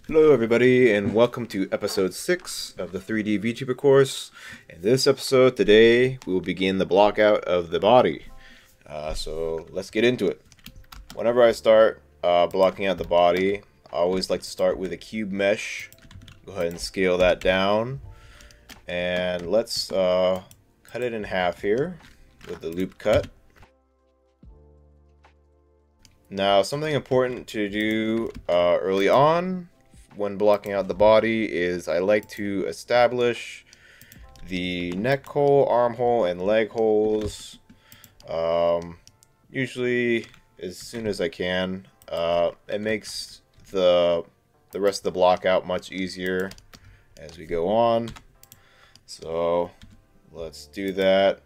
Hello everybody and welcome to episode 6 of the 3D Vtuber course. In this episode today we will begin the blockout of the body. So let's get into it. Whenever I start blocking out the body, I always like to start with a cube mesh. Go ahead and scale that down. And let's cut it in half here with the loop cut. Now something important to do early on when blocking out the body is I like to establish the neck hole, arm hole, and leg holes usually as soon as I can. It makes the rest of the block out much easier as we go on. So let's do that.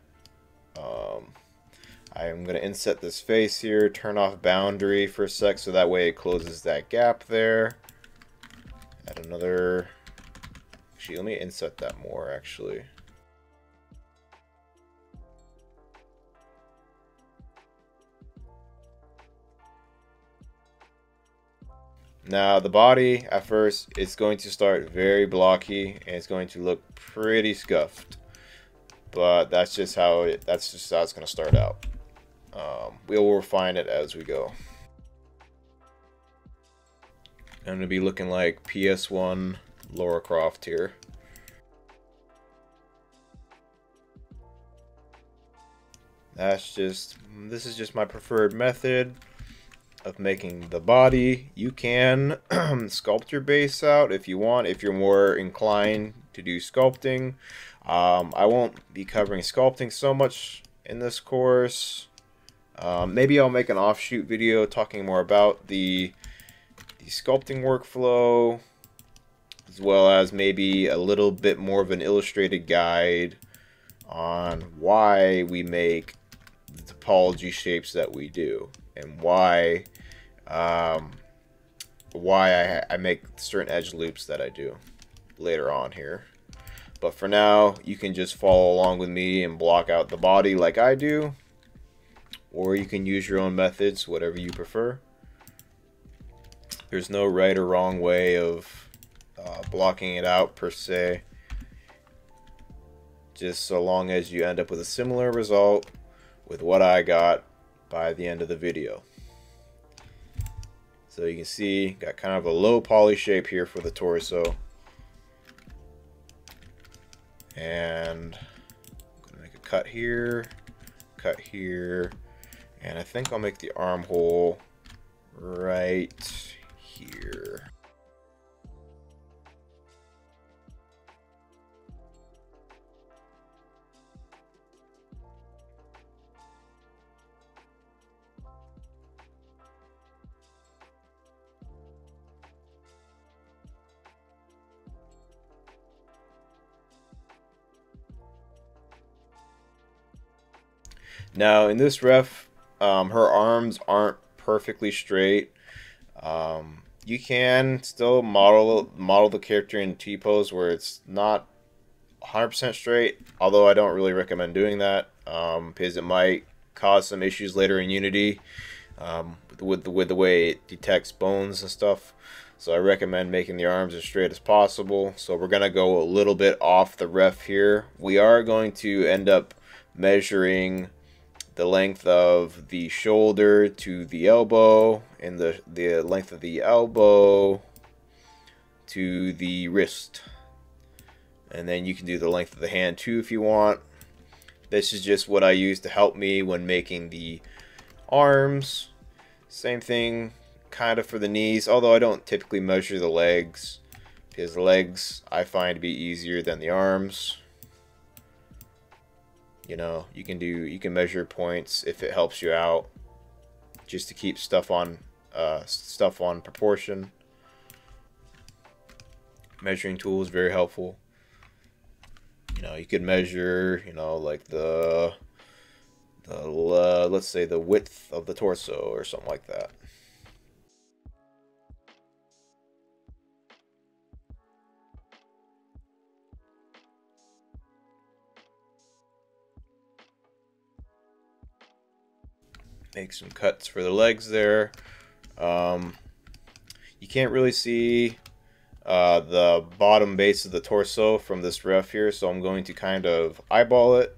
I'm going to inset this face here, turn off boundary for a sec so that way it closes that gap there. Add another, actually let me inset that more actually. Now the body at first is going to start very blocky and it's going to look pretty scuffed, but that's just how it's going to start out. We will refine it as we go. I'm going to be looking like PS1 Lara Croft here. This is just my preferred method of making the body. You can sculpt your base out if you want, if you're more inclined to do sculpting. I won't be covering sculpting so much in this course. Maybe I'll make an offshoot video talking more about the sculpting workflow, as well as maybe a little bit more of an illustrated guide on why we make the topology shapes that we do and why I make certain edge loops that I do later on here. But for now, you can just follow along with me and block out the body like I do, or you can use your own methods, whatever you prefer. There's no right or wrong way of blocking it out per se, just so long as you end up with a similar result with what I got by the end of the video. So you can see, got kind of a low poly shape here for the torso. And I'm gonna make a cut here, and I think I'll make the armhole right here. Now in this ref, her arms aren't perfectly straight. You can still model the character in T-pose where it's not 100% straight, although I don't really recommend doing that because it might cause some issues later in Unity with the way it detects bones and stuff. So I recommend making the arms as straight as possible. So we're gonna go a little bit off the ref here. We are going to end up measuring the length of the shoulder to the elbow, and the length of the elbow to the wrist. And then you can do the length of the hand too if you want. This is just what I use to help me when making the arms. Same thing kind of for the knees, although I don't typically measure the legs because the legs I find to be easier than the arms. You know, you can measure points if it helps you out, just to keep stuff on proportion. Measuring tool is very helpful. You know, you could measure, you know, like let's say the width of the torso or something like that. Make some cuts for the legs there. You can't really see the bottom base of the torso from this ref here, so I'm going to kind of eyeball it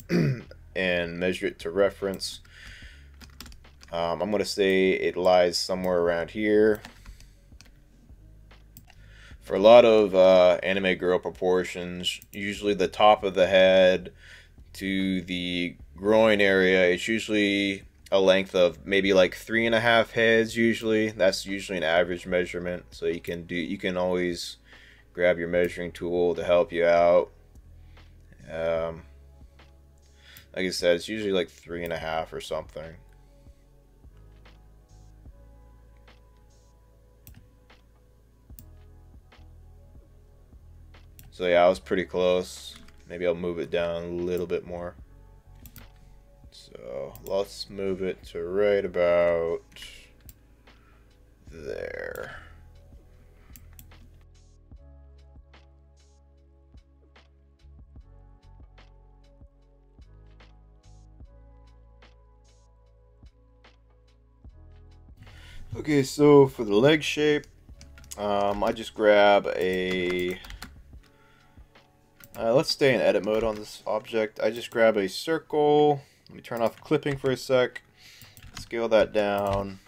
and measure it to reference. I'm going to say it lies somewhere around here. For a lot of anime girl proportions, usually the top of the head to the groin area, it's usually a length of maybe like 3.5 heads. Usually, that's usually an average measurement. So you can always grab your measuring tool to help you out. Like I said, it's usually like 3.5 or something. So yeah, I was pretty close. Maybe I'll move it down a little bit more. So let's move it to right about there. Okay, so for the leg shape, I just grab a let's stay in edit mode on this object. I just grab a circle. Let me turn off clipping for a sec. Scale that down.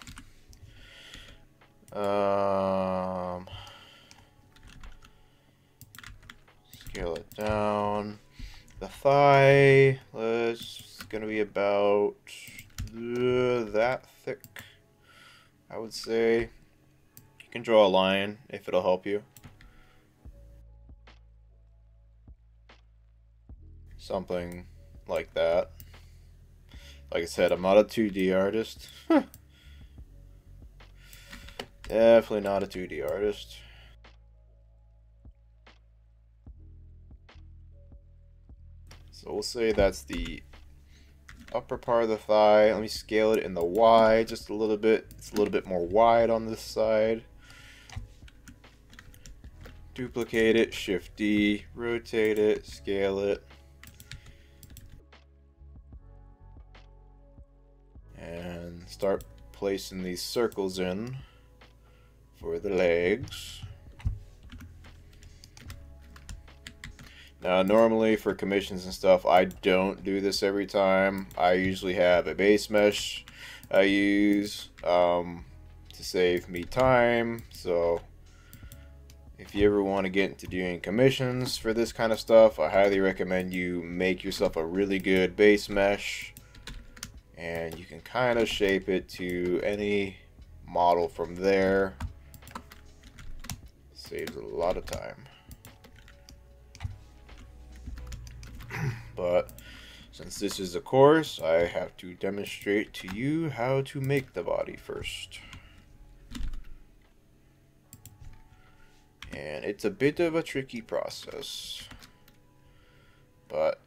Scale it down. The thigh, it's gonna be about that thick, I would say. You can draw a line if it'll help you. Something like that. Like I said, I'm not a 2D artist. Definitely not a 2D artist. So we'll say that's the upper part of the thigh. Let me scale it in the Y just a little bit. It's a little bit more wide on this side. Duplicate it, Shift D, rotate it, scale it. And start placing these circles in for the legs. Now normally for commissions and stuff, I don't do this every time. I usually have a base mesh I use to save me time. So if you ever want to get into doing commissions for this kind of stuff, I highly recommend you make yourself a really good base mesh, and you can kind of shape it to any model from there. Saves a lot of time. But since this is a course, I have to demonstrate to you how to make the body first. And it's a bit of a tricky process, but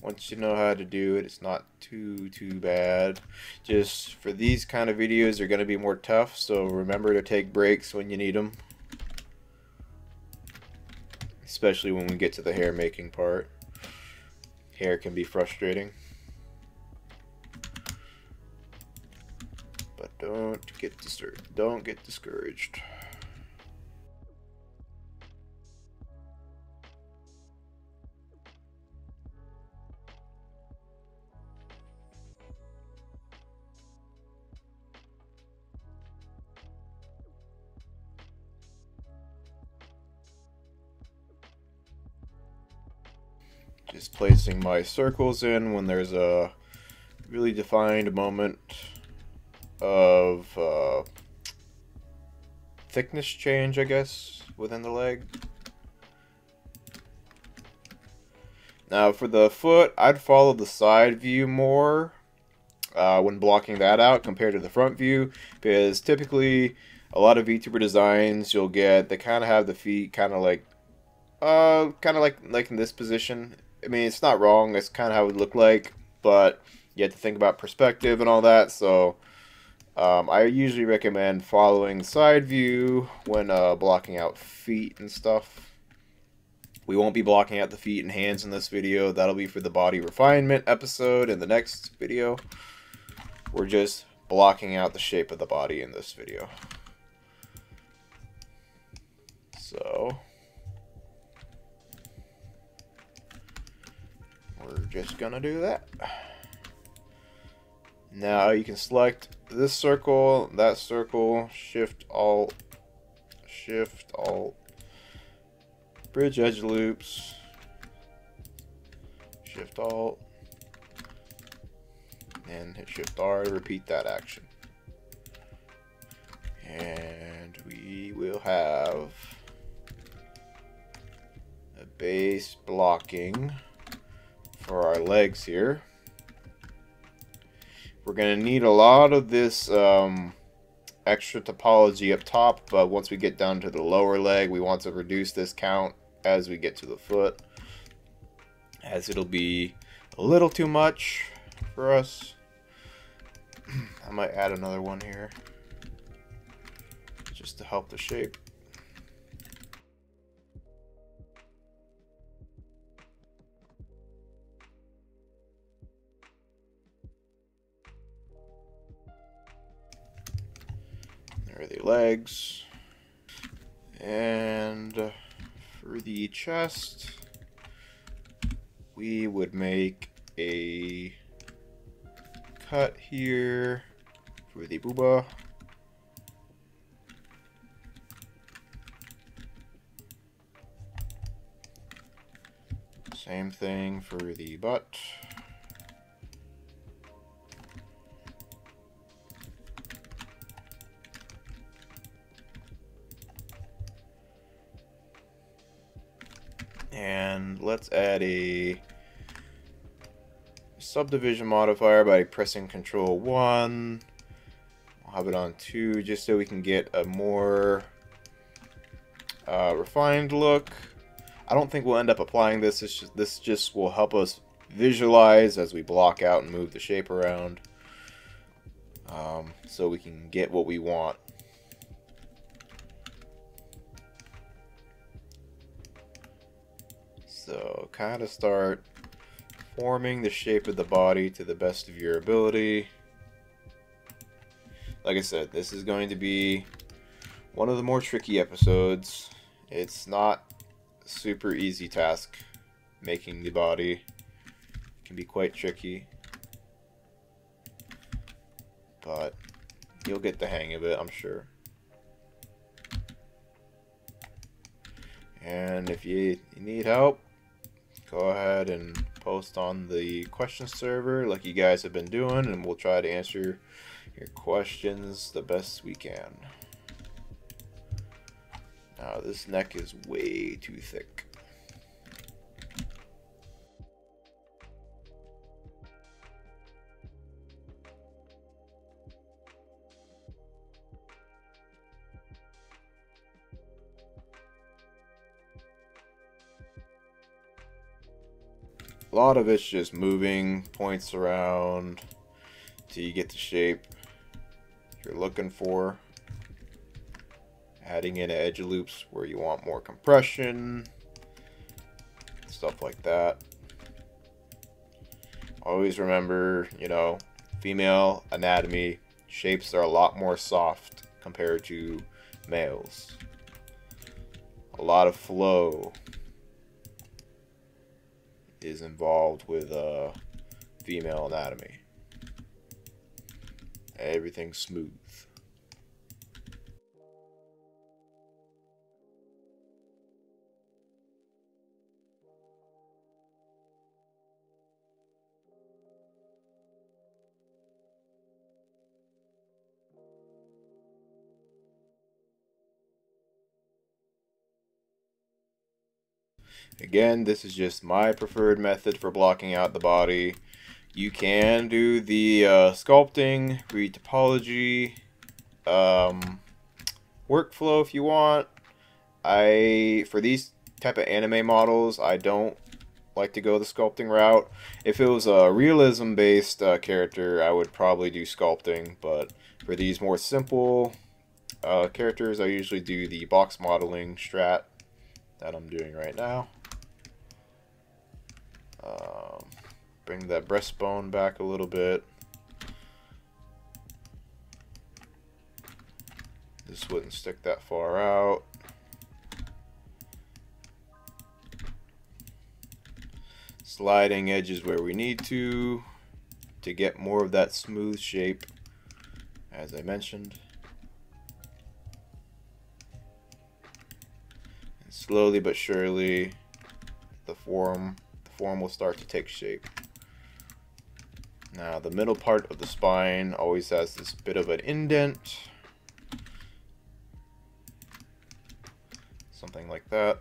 once you know how to do it, it's not too bad. Just for these kind of videos, they're going to be more tough, so remember to take breaks when you need them. Especially when we get to the hair making part. Hair can be frustrating. But don't get discouraged. Just placing my circles in when there's a really defined moment of thickness change, I guess, within the leg. Now for the foot, I'd follow the side view more when blocking that out compared to the front view, because typically a lot of VTuber designs you'll get, they kind of have the feet kind of like in this position. I mean, it's not wrong, that's kind of how it would look like, but you have to think about perspective and all that, so I usually recommend following side view when blocking out feet and stuff. We won't be blocking out the feet and hands in this video. That'll be for the body refinement episode in the next video. We're just blocking out the shape of the body in this video. we're just gonna do that. Now you can select this circle, that circle, Shift Alt, bridge edge loops, Shift Alt, and hit Shift R to repeat that action. And we will have a base blocking for our legs here. We're going to need a lot of this extra topology up top, but once we get down to the lower leg, we want to reduce this count as we get to the foot, as it'll be a little too much for us. I might add another one here just to help the shape. There are the legs. And for the chest, we would make a cut here for the booba. Same thing for the butt. And let's add a subdivision modifier by pressing Control 1. I'll have it on 2 just so we can get a more refined look. I don't think we'll end up applying this. This just will help us visualize as we block out and move the shape around, so we can get what we want. So kind of start forming the shape of the body to the best of your ability. Like I said, this is going to be one of the more tricky episodes. It's not a super easy task making the body. It can be quite tricky, but you'll get the hang of it, I'm sure. And if you need help, go ahead and post on the question server like you guys have been doing, and we'll try to answer your questions the best we can. Now this neck is way too thick. A lot of it's just moving points around till you get the shape you're looking for. Adding in edge loops where you want more compression, stuff like that. Always remember, you know, female anatomy, shapes are a lot more soft compared to males. A lot of flow is involved with female anatomy. Everything's smooth. Again, this is just my preferred method for blocking out the body. You can do the sculpting, retopology workflow if you want. For these type of anime models, I don't like to go the sculpting route. If it was a realism based character, I would probably do sculpting, but for these more simple characters, I usually do the box modeling strat that I'm doing right now. Bring that breastbone back a little bit. This wouldn't stick that far out. sliding edges where we need to get more of that smooth shape, as I mentioned. And slowly but surely, the form will start to take shape. Now, the middle part of the spine always has this bit of an indent. Something like that.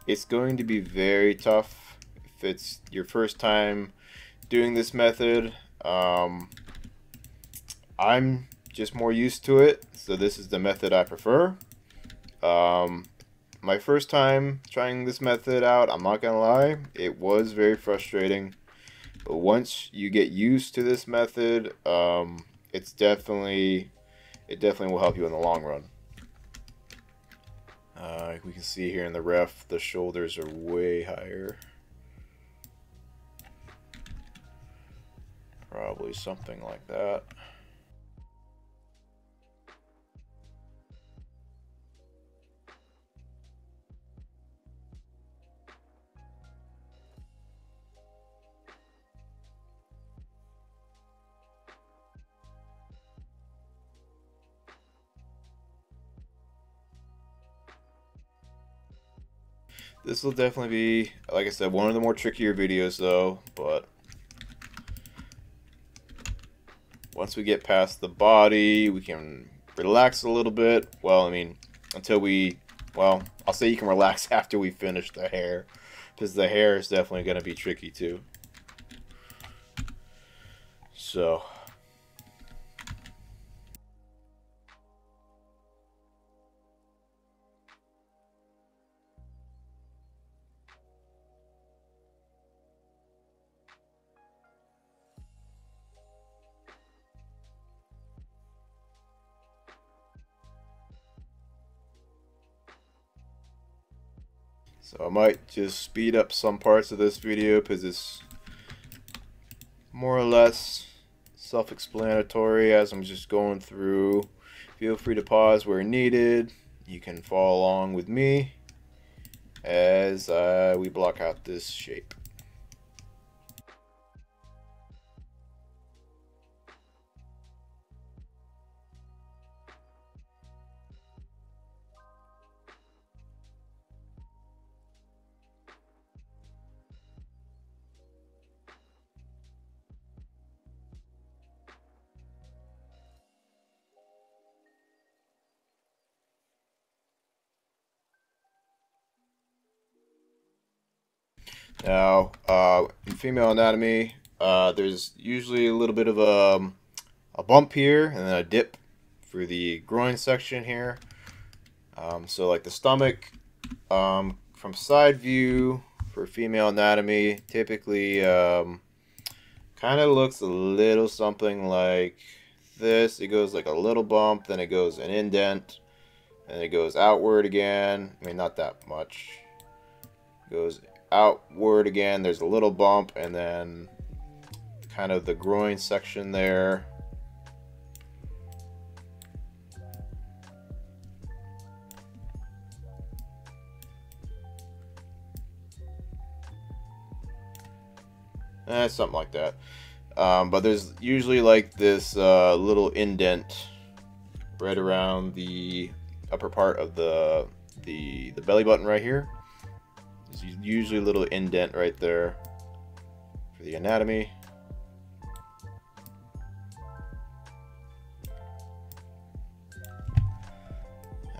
It's going to be very tough if it's your first time doing this method. I'm just more used to it, so this is the method I prefer. My first time trying this method out, I'm not gonna lie, it was very frustrating. But once you get used to this method, it definitely will help you in the long run. We can see here in the ref, the shoulders are way higher. Probably something like that. This will definitely be, like I said, one of the more trickier videos though, but once we get past the body, we can relax a little bit. Well, I mean, until we, well, I'll say you can relax after we finish the hair, because the hair is definitely going to be tricky too. So I might just speed up some parts of this video because it's more or less self-explanatory as I'm just going through. Feel free to pause where needed. You can follow along with me as we block out this shape. Now, in female anatomy, there's usually a little bit of a bump here and then a dip for the groin section here. So like the stomach, from side view for female anatomy, typically kind of looks a little something like this. It goes like a little bump, then it goes an indent, and it goes outward again. I mean, not that much. It goes outward again, there's a little bump, and then kind of the groin section there. Something like that. But there's usually like this little indent right around the upper part of the belly button right here. There's usually a little indent right there for the anatomy.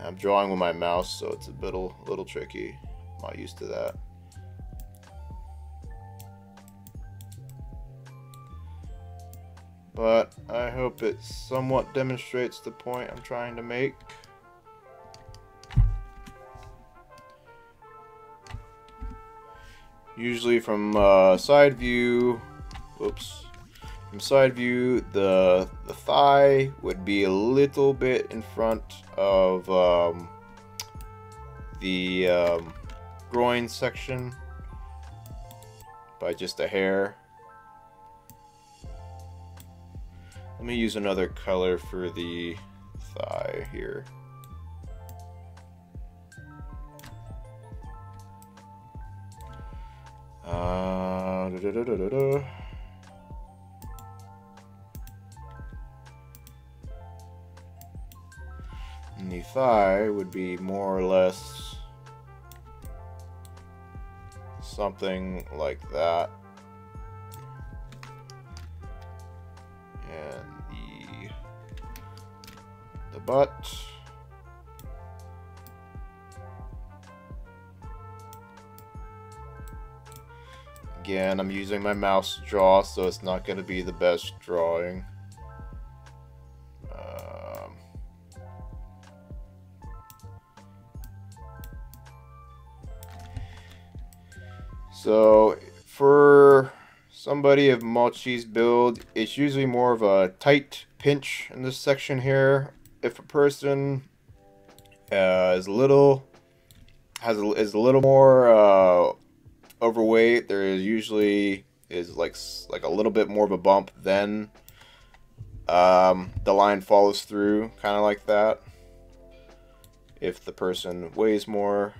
I'm drawing with my mouse, so it's a little tricky. I'm not used to that. But I hope it somewhat demonstrates the point I'm trying to make. Usually from side view, from side view, the thigh would be a little bit in front of the groin section by just a hair. Let me use another color for the thigh here. And the thigh would be more or less something like that. And the butt. Again, I'm using my mouse to draw, so it's not going to be the best drawing. So for somebody of Mochi's build, it's usually more of a tight pinch in this section here. If a person is a little more overweight, there is usually like a little bit more of a bump, then the line follows through, kind of like that. If the person weighs more.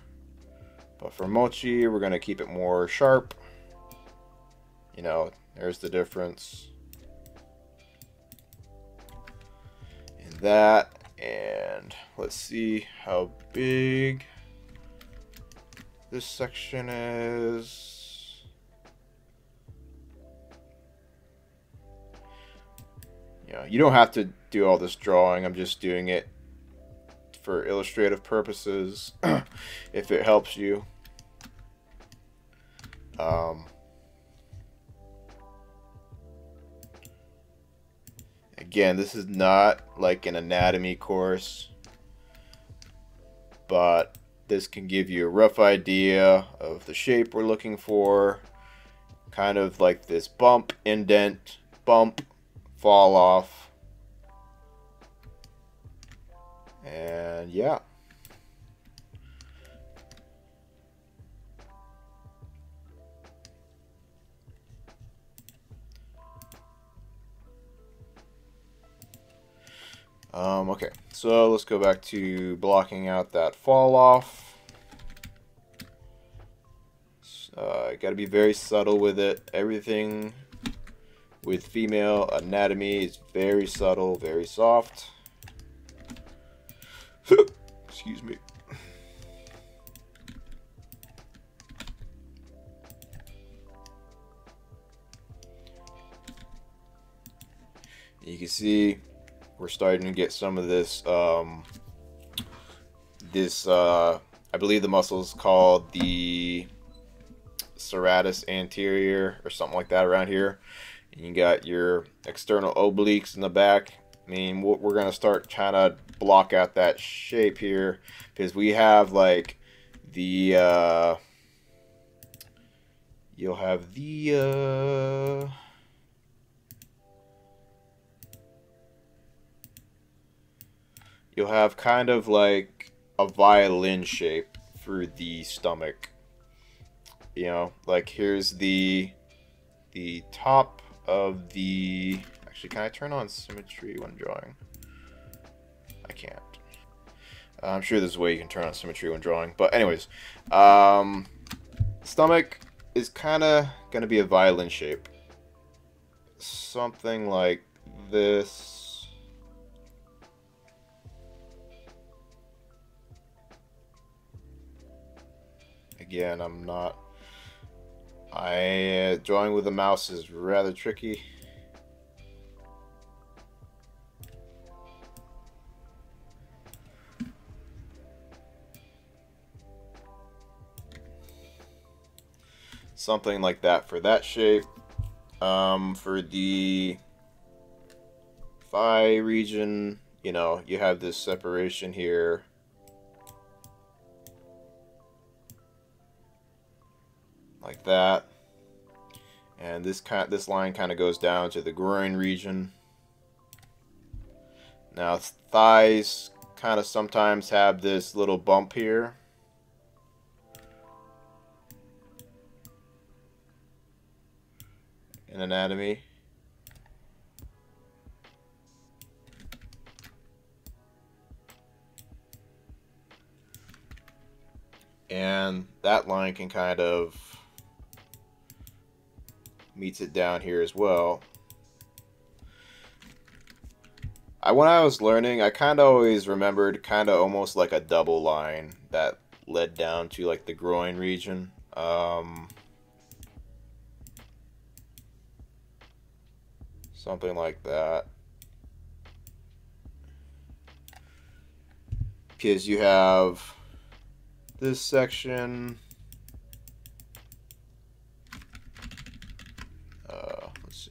But for Mochi, we're going to keep it more sharp. You know, there's the difference in that. And let's see how big this section is. Yeah, you don't have to do all this drawing. I'm just doing it for illustrative purposes, if it helps you. Again, this is not like an anatomy course, but this can give you a rough idea of the shape we're looking for. Kind of like this bump, indent, bump, fall off. And yeah. Okay, so let's go back to blocking out that fall off. Got to be very subtle with it. Everything with female anatomy is very subtle, very soft. Excuse me. You can see we're starting to get some of this, I believe the muscle is called the serratus anterior or something like that around here. And you got your external obliques in the back. I mean, we're going to start trying to block out that shape here, because we have like the, you'll have the, you'll have kind of like a violin shape through the stomach. You know, like here's the top of the... Actually, can I turn on symmetry when drawing? I can't. I'm sure there's a way you can turn on symmetry when drawing. But anyways, stomach is kind of going to be a violin shape. Something like this. Again, I'm not... drawing with a mouse is rather tricky. Something like that for that shape. For the thigh region, you know, you have this separation here. Like that. And this line kind of goes down to the groin region. Now thighs kind of sometimes have this little bump here. in anatomy. And that line can kind of meets it down here as well. When I was learning, I kind of always remembered kind of almost like a double line that led down to like the groin region. Something like that. Because you have this section. Let's see.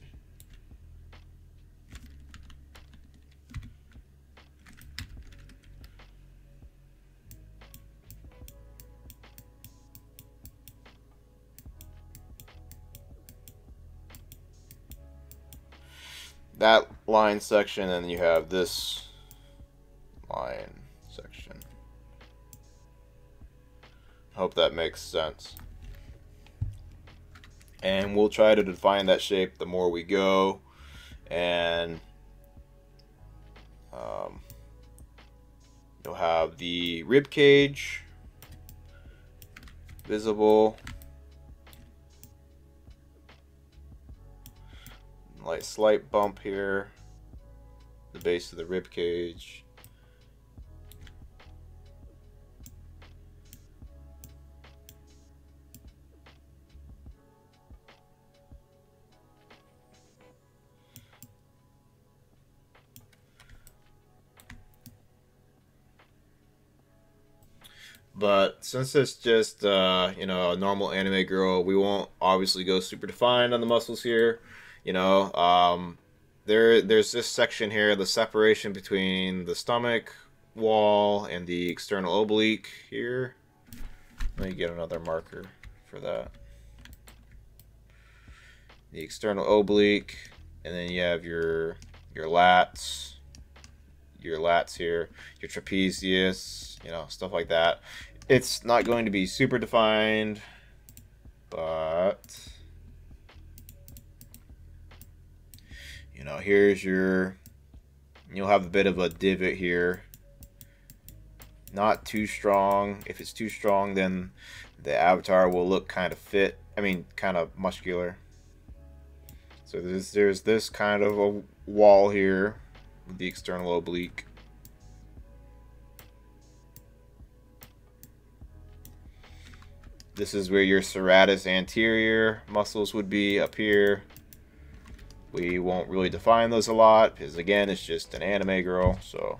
That line section, and you have this line section. Hope that makes sense. And we'll try to define that shape the more we go. And you'll have the rib cage visible. Like slight bump here, the base of the rib cage. But since it's just you know, a normal anime girl, we won't obviously go super defined on the muscles here. You know, there's this section here, the separation between the stomach wall and the external oblique here. Let me get another marker for that. The external oblique, and then you have your lats here, your trapezius, you know, stuff like that. It's not going to be super defined, but you know, here's your, you'll have a bit of a divot here. Not too strong. If it's too strong, then the avatar will look kind of fit. I mean, kind of muscular. So there's this kind of a wall here with the external oblique. This is where your serratus anterior muscles would be, up here. We won't really define those a lot because, again, it's just an anime girl, so.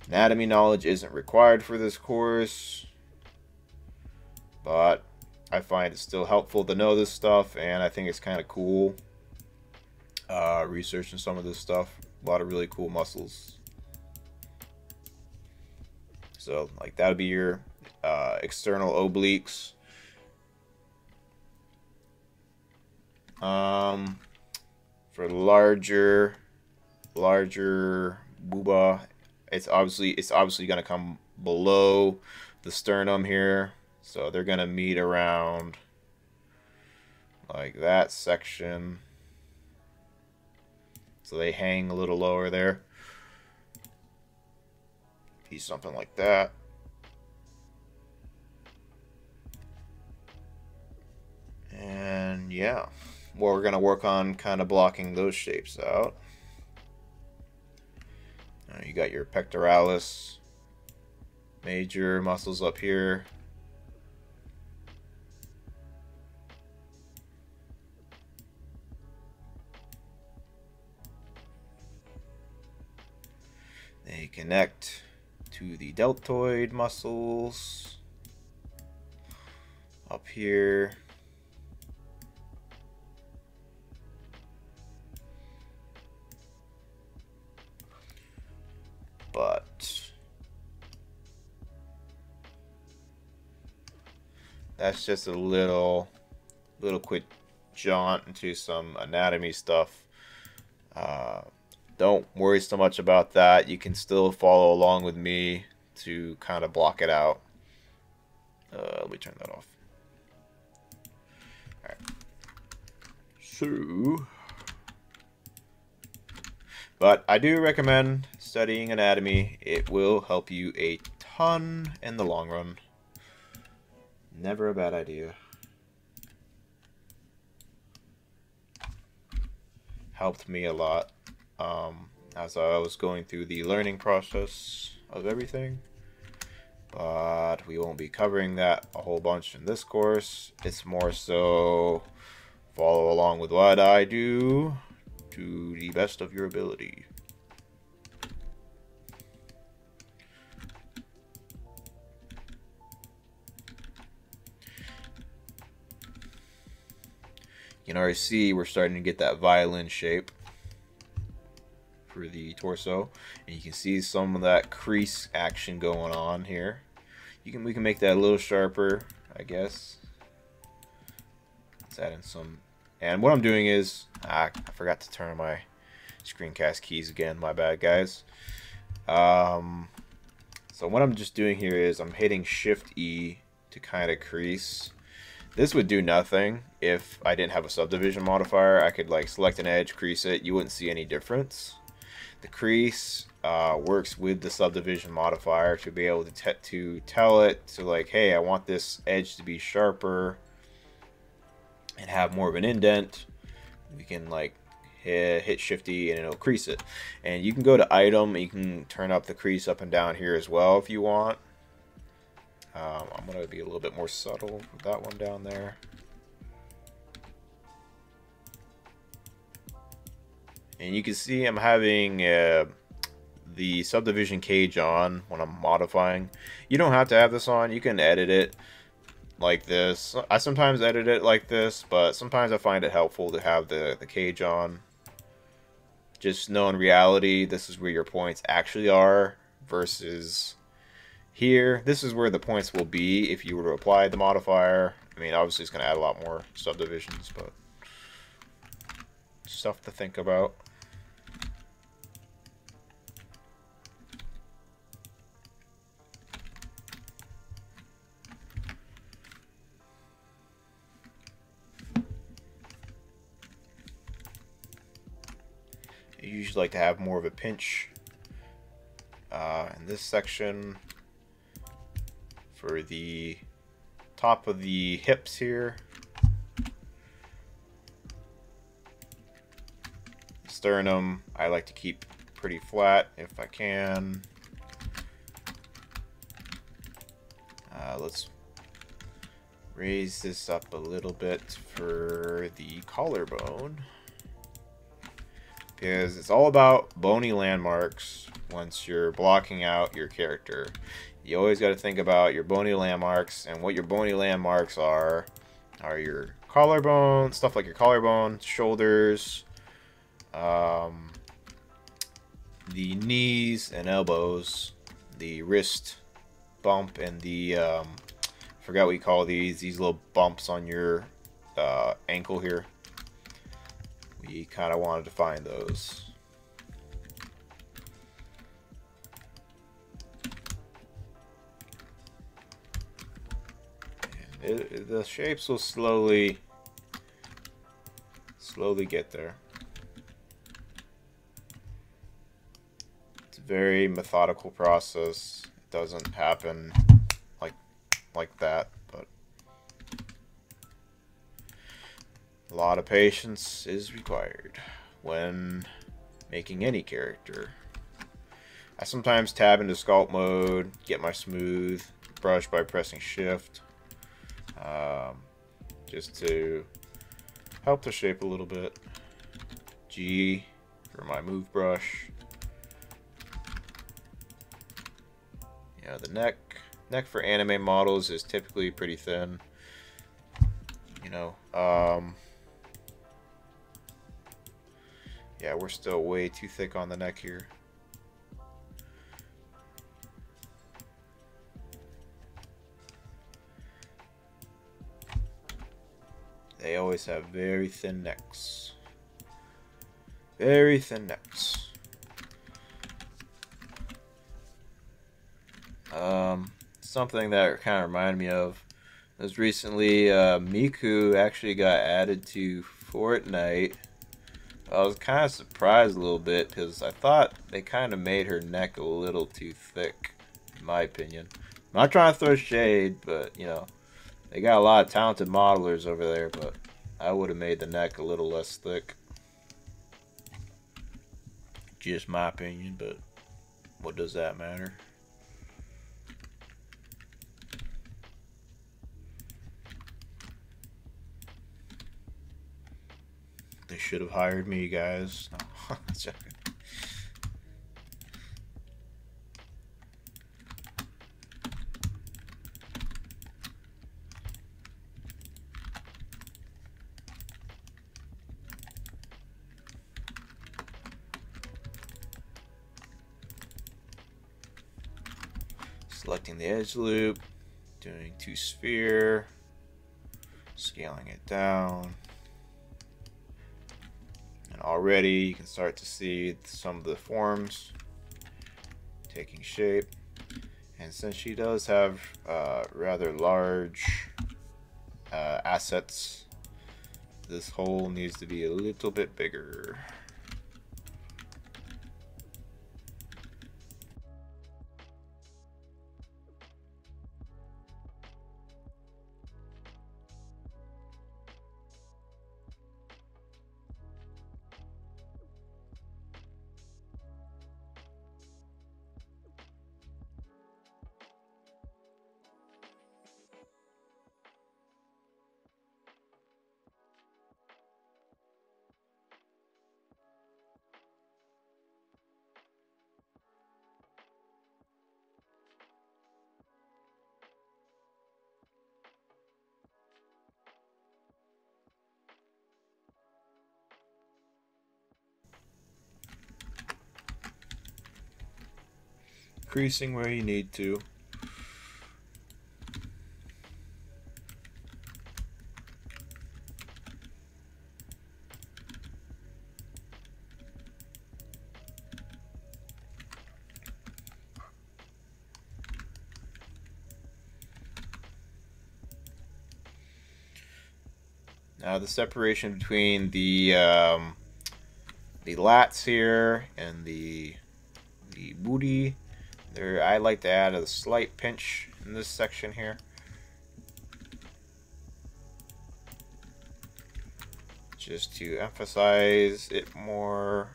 Anatomy knowledge isn't required for this course, but I find it still helpful to know this stuff, and I think it's kind of cool researching some of this stuff. A lot of really cool muscles. So, like, that would be your external obliques. For larger booba, it's obviously gonna come below the sternum here, so they're gonna meet around like that section, so they hang a little lower there. Be something like that. And yeah, well, we're gonna work on kind of blocking those shapes out. You got your pectoralis major muscles up here. They connect to the deltoid muscles up here. But that's just a little quick jaunt into some anatomy stuff. Don't worry so much about that. You can still follow along with me to kind of block it out. Let me turn that off. So, but I do recommend studying anatomy. It will help you a ton in the long run. Never a bad idea. Helped me a lot as I was going through the learning process of everything. But we won't be covering that a whole bunch in this course. It's more so follow along with what I do to the best of your ability. You can already see we're starting to get that violin shape for the torso, and you can see some of that crease action going on here. We can make that a little sharper, I guess. Let's add in some. And what I'm doing is I forgot to turn on my screencast keys again. My bad, guys. So what I'm just doing here is I'm hitting Shift E to kind of crease. This would do nothing if I didn't have a subdivision modifier. I could like select an edge, crease it. You wouldn't see any difference. The crease works with the subdivision modifier to be able to tell it to like, hey, I want this edge to be sharper and have more of an indent. We can like hit Shift E and it'll crease it. And you can go to item and you can turn up the crease up and down here as well if you want. I'm going to be a little bit more subtle with that one down there. And you can see I'm having the subdivision cage on when I'm modifying. You don't have to have this on. You can edit it like this. I sometimes edit it like this, but sometimes I find it helpful to have the cage on. Just know in reality, this is where your points actually are versus here. This is where the points will be if you were to apply the modifier. I mean, obviously it's going to add a lot more subdivisions, but stuff to think about. I usually like to have more of a pinch in this section for the top of the hips here. Sternum, I like to keep pretty flat if I can. Let's raise this up a little bit for the collarbone, because it's all about bony landmarks once you're blocking out your character. You always got to think about your bony landmarks, and what your bony landmarks are your collarbone, stuff like your collarbone, shoulders, the knees and elbows, the wrist bump, and the forgot what you call these little bumps on your ankle here. We kind of wanted to find those. The shapes will slowly get there. It's a very methodical process. It doesn't happen like that, but a lot of patience is required when making any character. I sometimes tab into sculpt mode, get my smooth brush by pressing shift, just to help the shape a little bit. G for my move brush. Yeah, the neck for anime models is typically pretty thin. You know, yeah, we're still way too thick on the neck here. They always have very thin necks. Very thin necks. Something that kind of reminded me of was recently Miku actually got added to Fortnite. I was kind of surprised a little bit because I thought they kind of made her neck a little too thick, in my opinion. I'm not trying to throw shade, but you know, they got a lot of talented modelers over there, but I would have made the neck a little less thick. Just my opinion, but what does that matter? They should have hired me, guys. No, joking. Selecting the edge loop, doing 2 sphere, scaling it down. And already you can start to see some of the forms taking shape. And since she does have rather large assets, this hole needs to be a little bit bigger. Creasing where you need to. Now the separation between the lats here and the booty, there I like to add a slight pinch in this section here. Just to emphasize it more.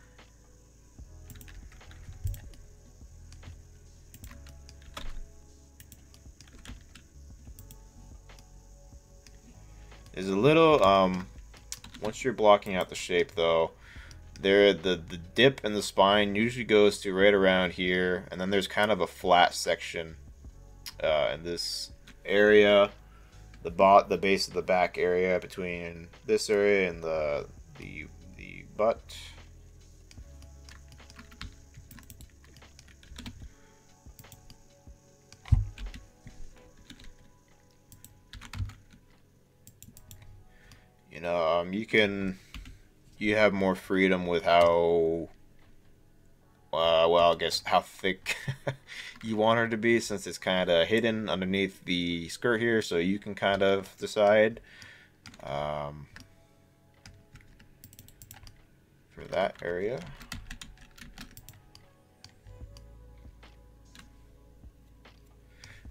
There's a little once you're blocking out the shape though, the dip in the spine usually goes to right around here, and then there's kind of a flat section in this area, the base of the back area between this area and the butt. You know, you have more freedom with how well, I guess how thick you want her to be, since it's kind of hidden underneath the skirt here, so you can kind of decide for that area.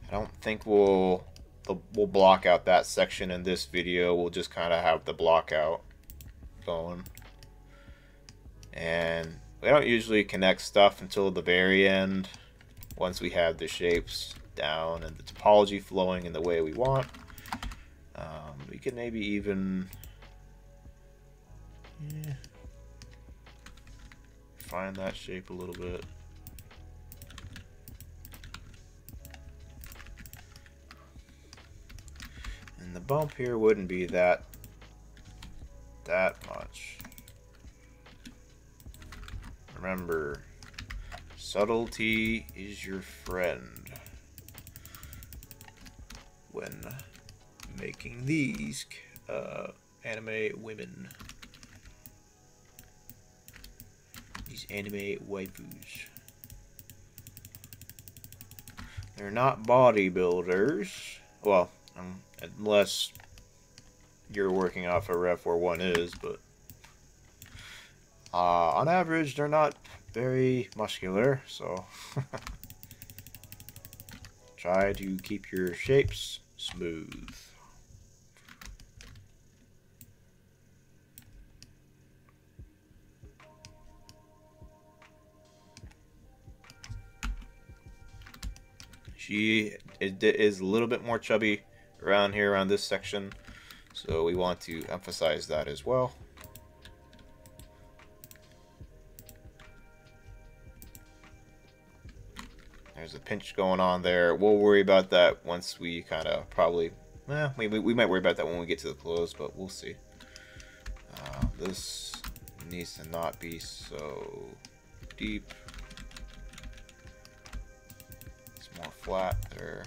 I don't think we'll block out that section in this video. We'll just kind of have the block out going. And we don't usually connect stuff until the very end, once we have the shapes down and the topology flowing in the way we want. We can maybe even find that shape a little bit. And the bump here wouldn't be that much. Remember, subtlety is your friend when making these anime women. These anime waifus. They're not bodybuilders. Well, unless you're working off a ref where one is, but on average, they're not very muscular, so try to keep your shapes smooth. She is a little bit more chubby around here, around this section, so we want to emphasize that as well. There's a pinch going on there. We'll worry about that once we kind of probably, we might worry about that when we get to the close, but we'll see. This needs to not be so deep. More flat there.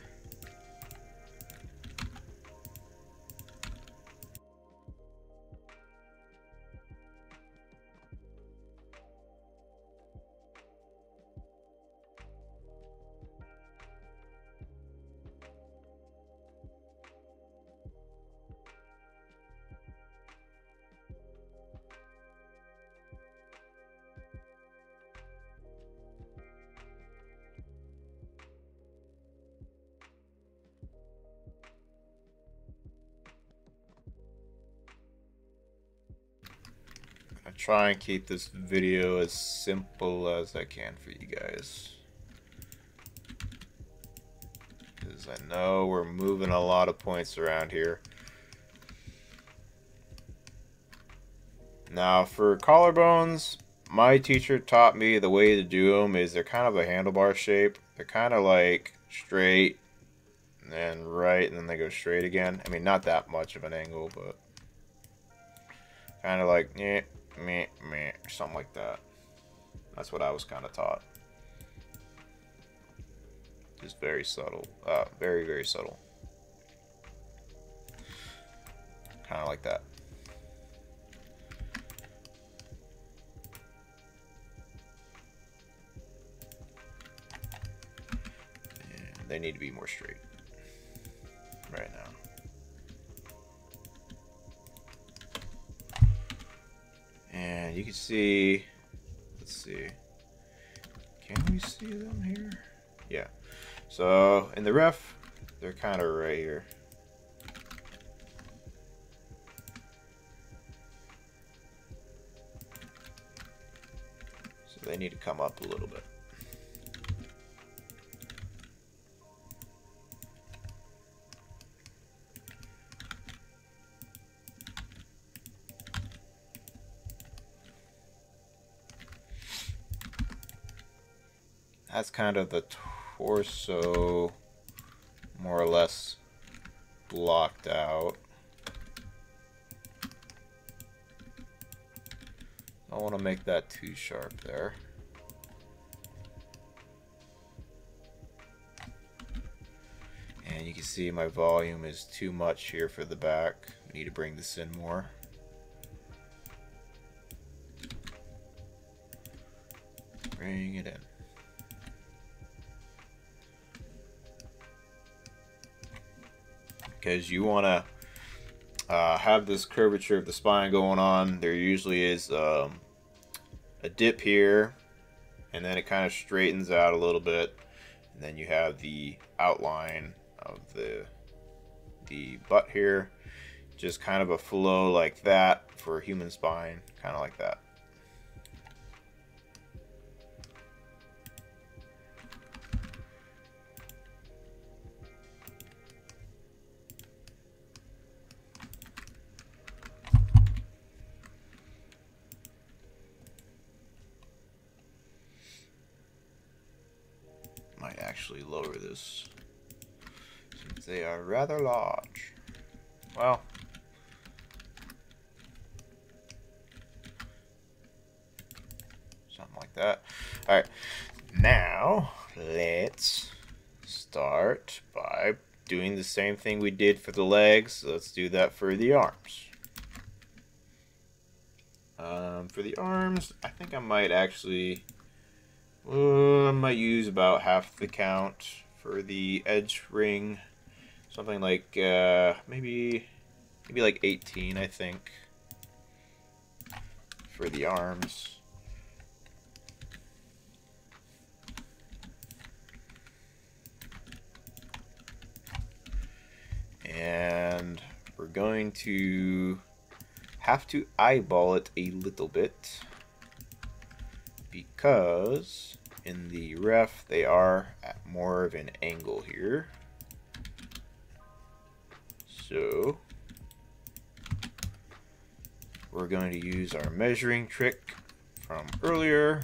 I try and keep this video as simple as I can for you guys, because I know we're moving a lot of points around here. Now for collarbones, my teacher taught me the way to do them is they're kind of a handlebar shape. They're kind of like straight and then right and then they go straight again. I mean, not that much of an angle, but kind of like meh, something like that. That's what I was kind of taught. Just very subtle. Very, very subtle. Kind of like that. And they need to be more straight right now. And you can see, let's see, can we see them here? Yeah. So in the ref, they're kind of right here. So they need to come up a little bit. That's kind of the torso more or less blocked out. I don't want to make that too sharp there. And you can see my volume is too much here for the back. We need to bring this in more. Bring it in. Because you want to have this curvature of the spine going on. There usually is a dip here, and then it kind of straightens out a little bit, and then you have the outline of the butt here, just kind of a flow like that for a human spine, kind of like that. Might actually lower this since they are rather large. Well, something like that. All right, now let's start by doing the same thing we did for the legs. Let's do that for the arms. For the arms, I think I might actually I might use about half the count for the edge ring. Something like maybe maybe like 18, I think, for the arms. And we're going to have to eyeball it a little bit because in the ref they are at more of an angle here. So we're going to use our measuring trick from earlier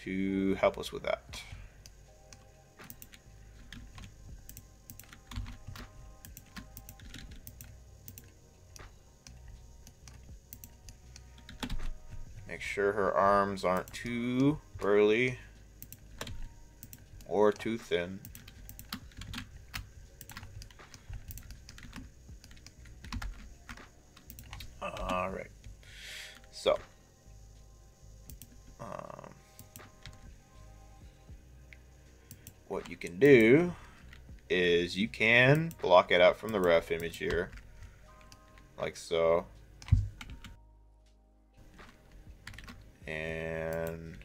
to help us with that. Make sure her arms aren't too burly or too thin. Alright, so what you can do is you can block it out from the ref image here, like so. And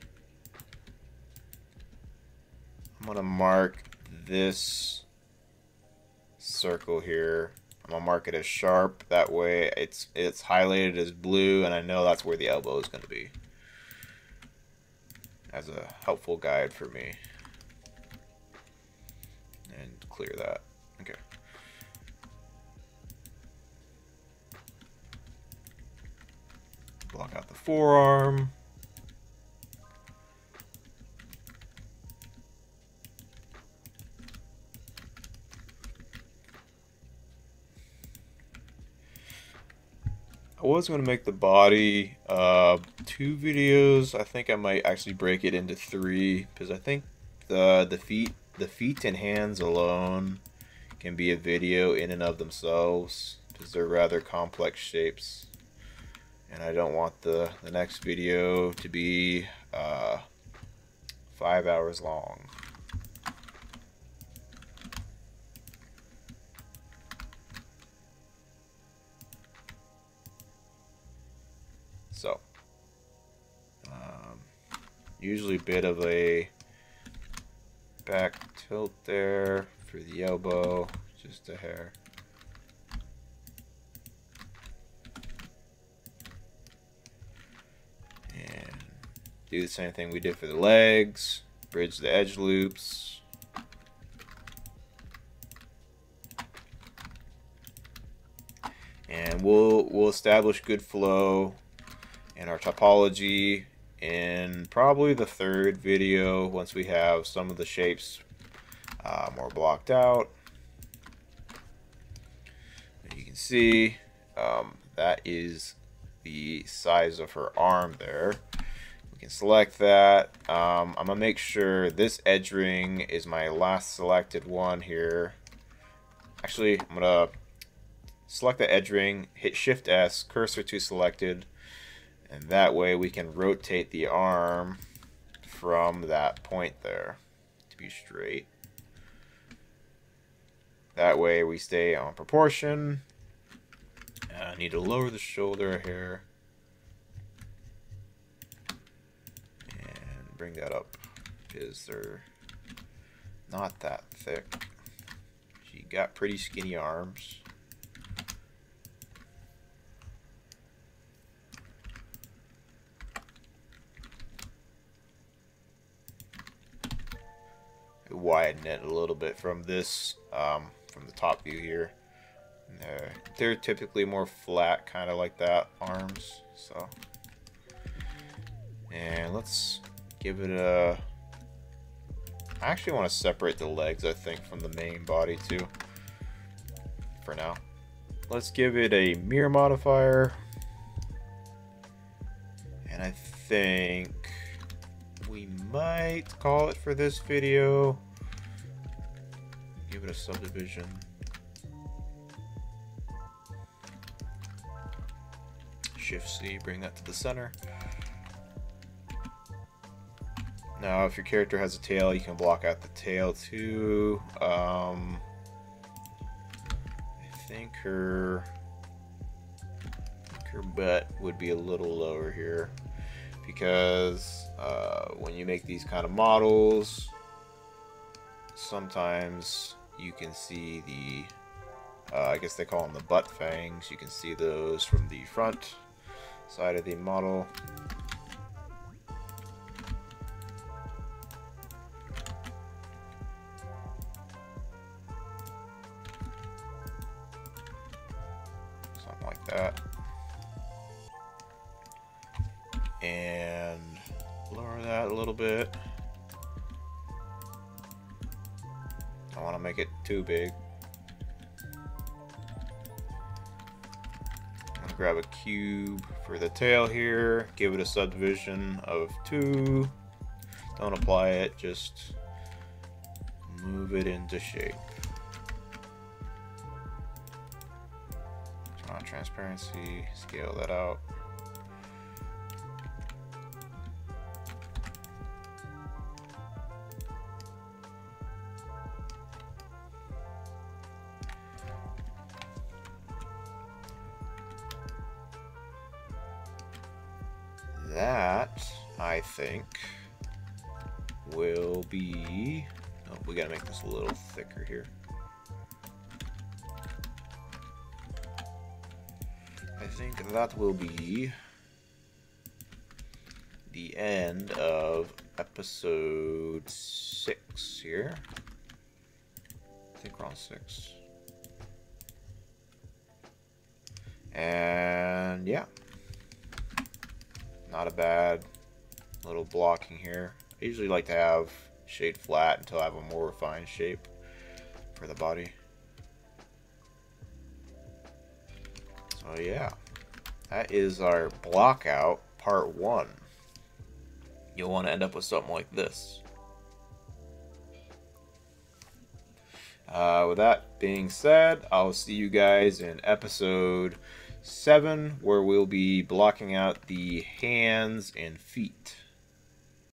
I'm gonna mark this circle here. I'm gonna mark it as sharp. That way it's highlighted as blue, and I know that's where the elbow is gonna be, as a helpful guide for me. And clear that. Okay. Block out the forearm. I was going to make the body 2 videos. I think I might actually break it into 3 because I think the feet and hands alone can be a video in and of themselves because they're rather complex shapes, and I don't want the next video to be 5 hours long. So, usually a bit of a back tilt there for the elbow, just a hair. And do the same thing we did for the legs, bridge the edge loops. And we'll establish good flow in our topology in probably the 3rd video once we have some of the shapes more blocked out. And you can see that is the size of her arm there. We can select that. I'm gonna make sure this edge ring is my last selected one here. Actually, I'm gonna select the edge ring, hit Shift S, cursor to selected, and that way we can rotate the arm from that point there to be straight. That way we stay on proportion. I need to lower the shoulder here and bring that up because they're not that thick. She got pretty skinny arms. Widen it a little bit from this, from the top view here. They're typically more flat, kind of like that, arms. So, and let's give it a. I actually want to separate the legs, I think, from the main body too. For now, let's give it a mirror modifier, and I think we might call it for this video. Give it a subdivision. Shift C, bring that to the center. Now, if your character has a tail, you can block out the tail too. I think her butt would be a little lower here, because when you make these kind of models, sometimes you can see the I guess they call them the butt fangs. You can see those from the front side of the model. Something like that. And lower that a little bit. I want to make it too big. I'm going to grab a cube for the tail here, give it a subdivision of 2. Don't apply it, just move it into shape. Turn on transparency, scale that out. That, I think, will be... Oh, we gotta make this a little thicker here. I think that will be the end of episode 6 here. I think we're on 6. And yeah. Not a bad little blocking here. I usually like to have shade flat until I have a more refined shape for the body. So yeah, that is our Blockout part 1. You'll want to end up with something like this. With that being said, I'll see you guys in episode 7, where we'll be blocking out the hands and feet.